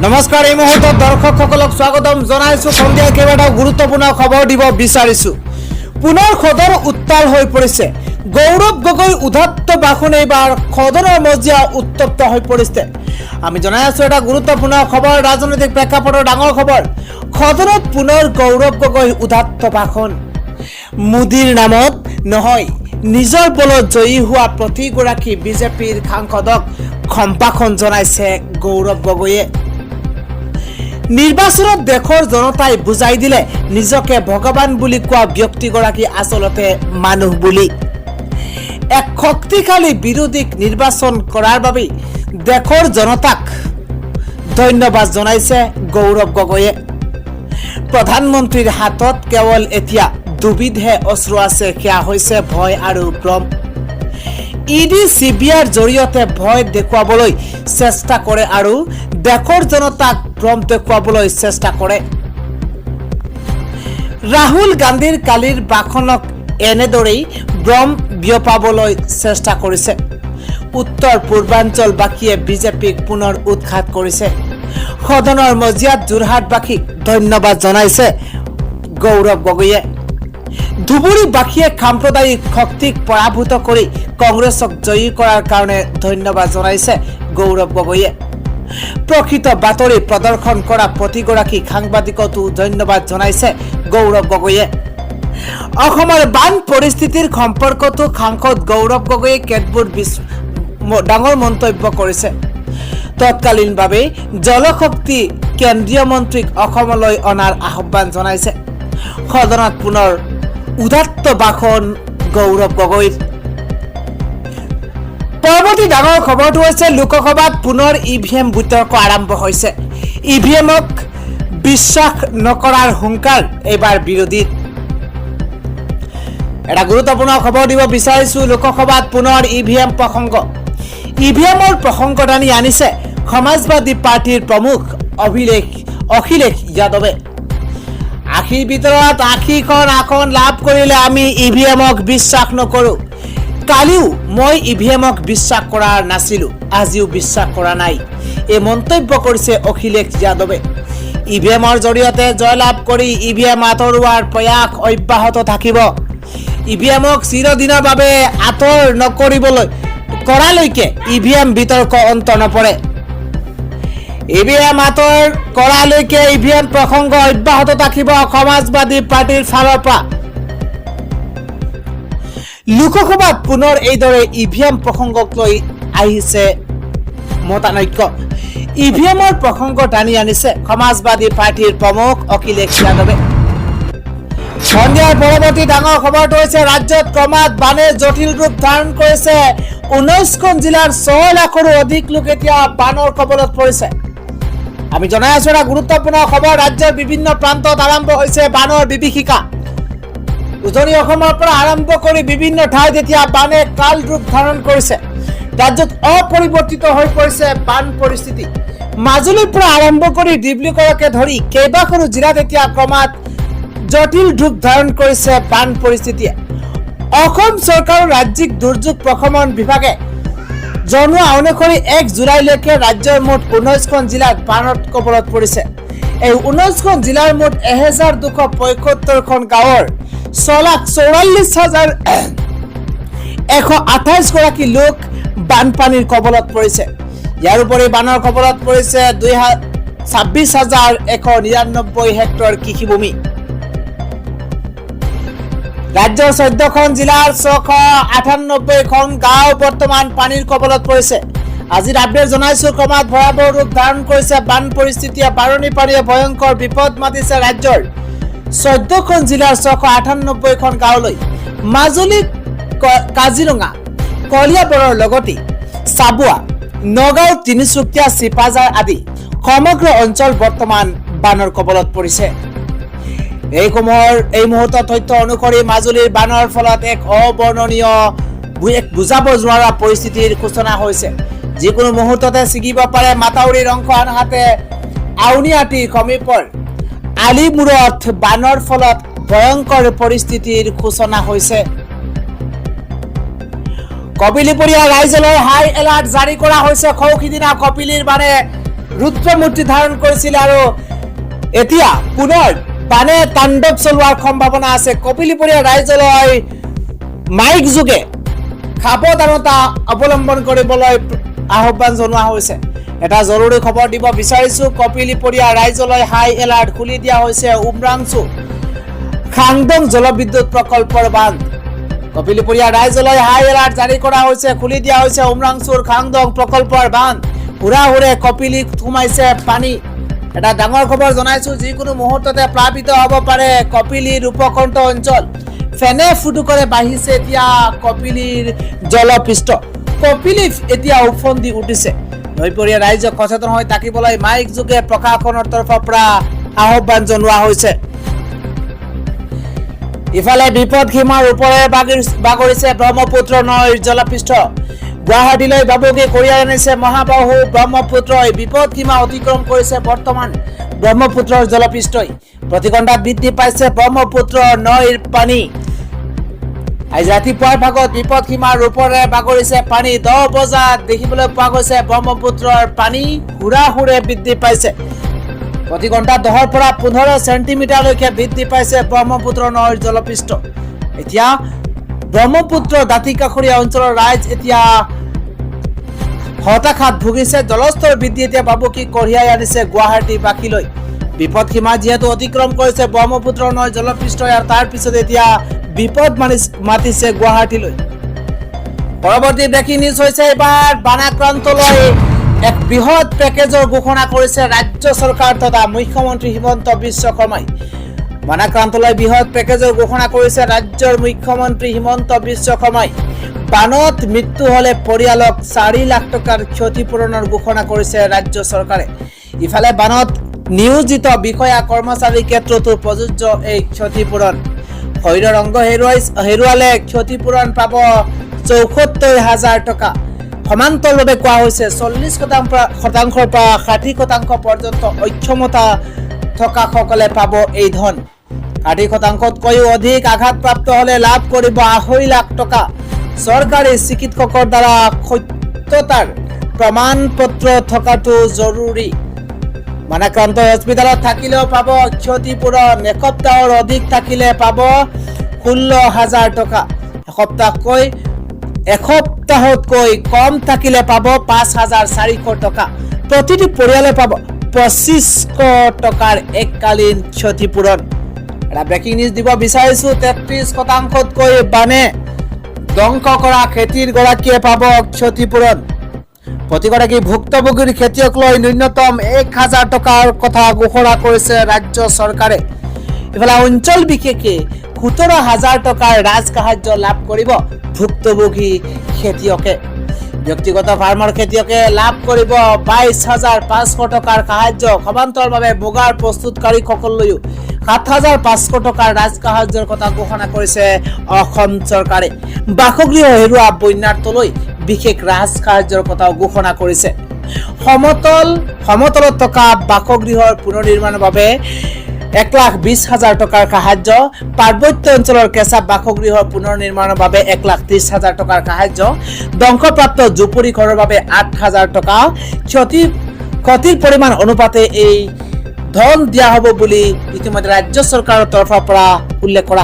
নমস্কাৰ এই মুহূৰ্তত দৰ্শকসকলক স্বাগতম জনাইছো সন্ধিয়া কেইবাটা গুৰুত্বপূৰ্ণ খবৰ দিব বিচাৰিছো পুনৰ খদৰ উত্তাল হৈ পৰিছে গৌৰৱ গগৈ উদ্ধত্ত ভাষণ এইবাৰ খদৰৰ মজিয়া উত্তপ্ত হৈ পৰিছে আমি জনাই আছো এটা গুৰুত্বপূৰ্ণ খবৰ ৰাজনৈতিক প্ৰেক্ষাপটৰ ডাঙৰ খবৰ খদৰত পুনৰ গৌৰৱ গগৈ উদ্ধত্ত ভাষণ মোদীৰ নামত নহয় নিজৰ বলত জয়ী হোৱা প্ৰতিগৰাকী বিজেপিৰ সাংসদক সম্ভাষণ জনাইছে গৌৰৱ গগৈয়ে নিৰ্বাচনত দেশৰ জনতাই বুজাই দিলে নিজকে ভগৱান বুলি কোৱা ব্যক্তিগৰাকী আসলতে মানুহ বুলি এক শক্তিশালী বিৰোধীক নিৰ্বাচন কৰাৰ বাবে দেশৰ জনতাক ধন্যবাদ জনাইছে গৌৰৱ গগৈয়ে প্ৰধানমন্ত্ৰীৰ হাতত কেৱল এতিয়া দুবিধে অস্ত্ৰ আছে সেয়া হৈছে ভয় আৰু ভ্ৰম ইডি সিবিআইৰ জৰিয়তে ভয় দেখুৱাবলৈ চেষ্টা কৰে আৰু দেশৰ জনতাক ভ্ৰম দেখুৱাবলৈ চেষ্টা কৰে ৰাহুল গান্ধীৰ কালিৰ ভাষণক এনেদৰেই ভ্ৰম বিয়পাবলৈ চেষ্টা কৰিছে উত্তৰ পূৰ্বাঞ্চলবাসীয়ে বিজেপিক পুনৰ উৎখাত কৰিছে সদনৰ মজিয়াত যোৰহাটবাসীক ধন্যবাদ জনাইছে গৌৰৱ গগৈয়ে ধুবুৰীবাসীয়ে সাম্প্ৰদায়িক শক্তিক পৰাভূত কৰি কংগ্ৰেছক জয়ী কৰাৰ কাৰণে ধন্যবাদ জনাইছে গৌৰৱ গগৈয়ে প্ৰকৃত বাতৰি প্ৰদৰ্শন কৰা প্ৰতিগৰাকী সাংবাদিকতো ধন্যবাদ জনাইছে গৌৰৱ গগৈয়ে অসমৰ বান পৰিস্থিতিৰ সম্পৰ্কতো সাংসদ গৌৰৱ গগৈয়ে কেতবোৰ ডাঙৰ মন্তব্য কৰিছে তৎকালীনভাৱে জলশক্তি কেন্দ্ৰীয় মন্ত্ৰীক অসমলৈ অনাৰ আহ্বান জনাইছে সদনত পুনৰ উদাত্ত ভাষণ গৌৰৱ গগৈৰ পৰৱৰ্তী ডাঙৰ খবৰটো হৈছে লোকসভাত পুনৰ ইভিএম বিতৰ্ক আৰম্ভ হৈছে ইভিএমক বিশ্বাস নকৰাৰ হুংকাৰ এইবাৰ বিৰোধী এটা গুৰুত্বপূৰ্ণ খবৰ দিব বিচাৰিছো লোকসভাত পুনৰ ইভিএম প্ৰসংগ ইভিএমৰ প্ৰসংগ টানি আনিছে সমাজবাদী পাৰ্টিৰ প্ৰমুখ অখিলেশ যাদৱে আশীৰ ভিতৰত ৮০খন আসন লাভ কৰিলে আমি ইভিএমক বিশ্বাস নকৰো কালিও মই ইভিএমক বিশ্বাস কৰা নাছিলো আজিও বিশ্বাস কৰা নাই এই মন্তব্য কৰিছে অখিলেশ যাদৱে ইভিএমৰ জৰিয়তে জয়লাভ কৰি ইভিএম আঁতৰোৱাৰ প্ৰয়াস অব্যাহত থাকিব ইভিএমক চিৰদিনৰ বাবে আঁতৰ নকৰিবলৈ কৰালৈকে ইভিএম বিতৰ্ক অন্ত নপৰে ইভিএম আঁতৰ কৰালৈকে ইভিএম প্ৰসংগ অব্যাহত থাকিব সমাজবাদী পাৰ্টিৰ ফালৰ পৰা লোকসভাত পুনৰ এইদৰে ইভিএম প্ৰসংগক লৈ আহিছে মতানৈক্য ইভিএমৰ প্ৰসংগ টানি আনিছে সমাজবাদী পাৰ্টিৰ প্ৰমুখ অখিলেশ যাদৱে সন্ধিয়াৰ পৰৱৰ্তী ডাঙৰ খবৰটো হৈছে ৰাজ্যত ক্ৰমাৎ বানে জটিল ৰূপ ধাৰণ কৰিছে 19খন জিলাৰ 6 লাখৰো অধিক লোক এতিয়া বানৰ কবলত পৰিছে আমি জনাই আছো এটা গুৰুত্বপূৰ্ণ খবৰ ৰাজ্যৰ বিভিন্ন প্ৰান্তত আৰম্ভ হৈছে বানৰ বিভীষিকা উজনি অসমৰ পৰা আৰম্ভ কৰি বিভিন্ন ঠাইত এতিয়া বানে কাল ৰূপ ধাৰণ কৰিছে ৰাজ্যত অপৰিৱৰ্তিত হৈ পৰিছে বান পৰিস্থিতি মাজুলীৰ পৰা আৰম্ভ কৰি ডিব্ৰুগড়কে ধৰি কেইবাখনো জিলাত এতিয়া ক্ৰমাৎ জটিল ৰূপ ধাৰণ কৰিছে বান পৰিস্থিতিয়ে অসম চৰকাৰৰ ৰাজ্যিক দুৰ্যোগ প্ৰশমন বিভাগে জনোৱা অনুসৰি 1 জুলাইলৈকে ৰাজ্যৰ মুঠ 19খন জিলাত বানৰ কবলত পৰিছে এই 19খন জিলাৰ মুঠ 1275খন গাঁৱৰ 6,44,128 গৰাকী লোক বানপানীৰ কবলত পৰিছে ইয়াৰ উপৰি বানৰ কবলত পৰিছে 26,199 হেক্টৰ কৃষিভূমি ৰাজ্যৰ 14খন জিলাৰ 698খন গাঁও বৰ্তমান পানীৰ কবলত পৰিছে আজিৰ আপডেট জনাইছো ক্ৰমাৎ ভয়াৱহ ৰূপ ধাৰণ কৰিছে বান পৰিস্থিতিয়ে বাৰণি পানীয়ে ভয়ংকৰ বিপদ মাতিছে ৰাজ্যৰ 14খন জিলাৰ 698খন গাঁৱলৈ মাজুলী কাজিৰঙা কলিয়াবৰৰ লগতে চাবুৱা নগাঁও তিনিচুকীয়া চিপাঝাৰ আদি সমগ্ৰ অঞ্চল বৰ্তমান বানৰ কবলত পৰিছে এই মুহূৰ্তৰ তথ্য অনুসৰি মাজুলীৰ বানৰ ফলত এক অবৰ্ণনীয় বুজাব নোৱাৰা পৰিস্থিতিৰ সূচনা হৈছে যিকোনো মুহূৰ্ততে ছিগিব পাৰে মাথাউৰিৰ অংশ আনহাতে আউনিআটিৰ সমীপৰ আলিমূৰত বানৰ ফলত ভয়ংকৰ পৰিস্থিতিৰ সূচনা হৈছে কপিলীপুৰীয়া ৰাইজলৈ হাই এলাৰ্ট জাৰি কৰা হৈছে খৌখিদিনা কপিলীৰ বানে ৰুদ্ৰমূৰ্তি ধাৰণ কৰিছিল আৰু এতিয়া পুনৰ বানে তাণ্ডৱ চলোৱাৰ সম্ভাৱনা আছে। কপিলীপৰীয়া ৰাইজলৈ মাইক যোগে সাৱধানতা অৱলম্বন কৰিবলৈ আহ্বান জনোৱা হৈছে। এটা জৰুৰী খবৰ দিব বিচাৰিছো। কপিলীপৰীয়া ৰাইজলৈ হাই এলাৰ্ট, খুলি দিয়া হৈছে উমৰাংচু খাংদং জলবিদ্যুৎ প্ৰকল্পৰ বান্ধ। কপিলীপৰীয়া ৰাইজলৈ হাই এলাৰ্ট জাৰি কৰা হৈছে, খুলি দিয়া হৈছে উমৰাংচুৰ খাংদং প্ৰকল্পৰ বান্ধ। হুৰে কপিলীত সোমাইছে পানী। এটা ডাঙৰ খবৰ জনাইছো, যিকোনো মুহূৰ্ততে প্লাবিত হ'ব পাৰে কপিলীৰ উপকণ্ঠ অঞ্চল। ফেনে ফুটুকৰে বাঢ়িছে এতিয়া কপিলীৰ জলপৃষ্ঠ। কপিলী এতিয়া উফন্দি উঠিছে। নৈপৰীয়া ৰাইজক সচেতন হৈ থাকিবলৈ মাইক যোগে প্ৰশাসনৰ তৰফৰ পৰা আহ্বান জনোৱা হৈছে। ইফালে বিপদ সীমাৰ ওপৰে বাগৰিছে ব্ৰহ্মপুত্ৰ নৈৰ জলপৃষ্ঠ। গুৱাহাটীলৈ বাবুকি কঢ়িয়াই আনিছে মহাবাহু ব্ৰহ্মপুত্ৰই। বিপদ সীমা অতিক্ৰম কৰিছে বৰ্তমান ব্ৰহ্মপুত্ৰৰ জলপৃষ্ঠই। প্ৰতি ঘণ্টাত বৃদ্ধি পাইছে ব্ৰহ্মপুত্ৰ নৈৰ পানী। আজি ৰাতিপুৱাৰ ভাগত বিপদ সীমাৰ ওপৰে বাগৰিছে পানী। 10 বজাত দেখিবলৈ পোৱা গৈছে ব্ৰহ্মপুত্ৰৰ পানী হুৰে বৃদ্ধি পাইছে। প্ৰতি ঘণ্টাত 10 পৰা 15 চেণ্টিমিটাৰলৈকে বৃদ্ধি পাইছে ব্ৰহ্মপুত্ৰ নৈৰ জলপৃষ্ঠ। এতিয়া ব্ৰহ্মপুত্ৰ দাঁতিকাষৰীয়া অঞ্চলৰ ৰাইজ এতিয়া হতাশাত ভুগিছে। জলস্তৰ বৃদ্ধি এতিয়া বাবুকি কঢ়িয়াই আনিছে গুৱাহাটীবাসীলৈ। বিপদ সীমা যিহেতু অতিক্ৰম কৰিছে ব্ৰহ্মপুত্ৰ নৈৰ জলপৃষ্ঠই, আৰু তাৰ পিছত এতিয়া বিপদ মাতিছে গুৱাহাটীলৈ। পৰৱৰ্তী ব্ৰেকিং নিউজ হৈছে এবাৰ বানাক্ৰান্তলৈ এক বৃহৎ পেকেজৰ ঘোষণা কৰিছে ৰাজ্য চৰকাৰ তথা মুখ্যমন্ত্ৰী হিমন্ত বিশ্ব শৰ্মাই। বানাক্ৰান্তলৈ বৃহৎ পেকেজৰ ঘোষণা কৰিছে ৰাজ্যৰ মুখ্যমন্ত্ৰী হিমন্ত বিশ্ব শৰ্মাই। বানত মৃত্যু হলে পৰিয়ালক 4 লাখ টকাৰ ক্ষতিপূৰণৰ ঘোষণা কৰিছে ৰাজ্য চৰকাৰে। ইফালে বানত নিয়োজিত বিষয়া কৰ্মচাৰীৰ ক্ষেত্ৰতো প্ৰযোজ্য এই ক্ষতিপূৰণ। শৰীৰৰ অংগ হেৰুৱালে ক্ষতিপূৰণ পাব 74,000 টকা। সমান্তৰভাৱে কোৱা হৈছে 40% পৰা 60% পৰ্যন্ত অক্ষমতা থকা সকলে পাব এই ধন। 60%তকৈও অধিক আঘাতপ্ৰাপ্ত হলে লাভ কৰিব 2.5 লাখ টকা। চৰকাৰী চিকিৎসকৰ দ্বাৰা সত্যতাৰ প্ৰমাণ পত্ৰ থকাটো জৰুৰী। বানাক্ৰান্ত হস্পিটেলত থাকিলেও পাব ক্ষতিপূৰণ। এসপ্তাহৰ অধিক থাকিলে পাব 16,000 টকা। এসপ্তাহতকৈ কম থাকিলে পাব 5,400 টকা। প্ৰতিটো পৰিয়ালে পাব 2500 টকাৰ এককালীন ক্ষতিপূৰণ। এটা ব্ৰেকিং নিউজ দিব বিচাৰিছো। 33%তকৈ বানে ধ্বংস কৰা খেতিৰ গৰাকীয়ে পাব ক্ষতিপূৰণ। প্ৰতিগৰাকী ভুক্তভোগীৰ খেতিয়ক লৈ ন্যূনতম 1,000 টকাৰ কথা ঘোষণা কৰিছে ৰাজ্য চৰকাৰে। ইফালে অঞ্চল বিশেষে 17,000 টকাৰ ৰাজসাহায্য লাভ কৰিব ভুক্তভোগী খেতিয়কে। ব্যক্তিগত ফাৰ্মৰ খেতিয়কে লাভ কৰিব 22,500 টকাৰ সাহায্য। সমান্তৰভাৱে মুগাৰ প্ৰস্তুতকাৰীসকললৈও 7,500 টকাৰ ৰাজসাহায্যৰ কথা ঘোষণা কৰিছে অসম চৰকাৰে। বাসগৃহ হেৰুৱা বন্যাৰ্থলৈ বিশেষ ৰাজসাহায্যৰ কথাও ঘোষণা কৰিছে। সমতলত থকা বাসগৃহৰ পুনৰ্নিৰ্মাণৰ বাবে 1,20,000 টকাৰ সাহায্য। পাৰ্বত্য অঞ্চলৰ কেঁচা বাসগৃহৰ পুনৰ্নিৰ্মাণৰ বাবে 1,30,000 টকাৰ সাহায্য। ধ্বংসপ্ৰাপ্ত জুপুৰি ঘৰৰ বাবে 8,000 টকা। ক্ষতিৰ পৰিমাণ অনুপাতে এই ধন দিয়া হ'ব বুলি ইতিমধ্যে ৰাজ্য চৰকাৰৰ তৰফৰ পৰা উল্লেখ কৰা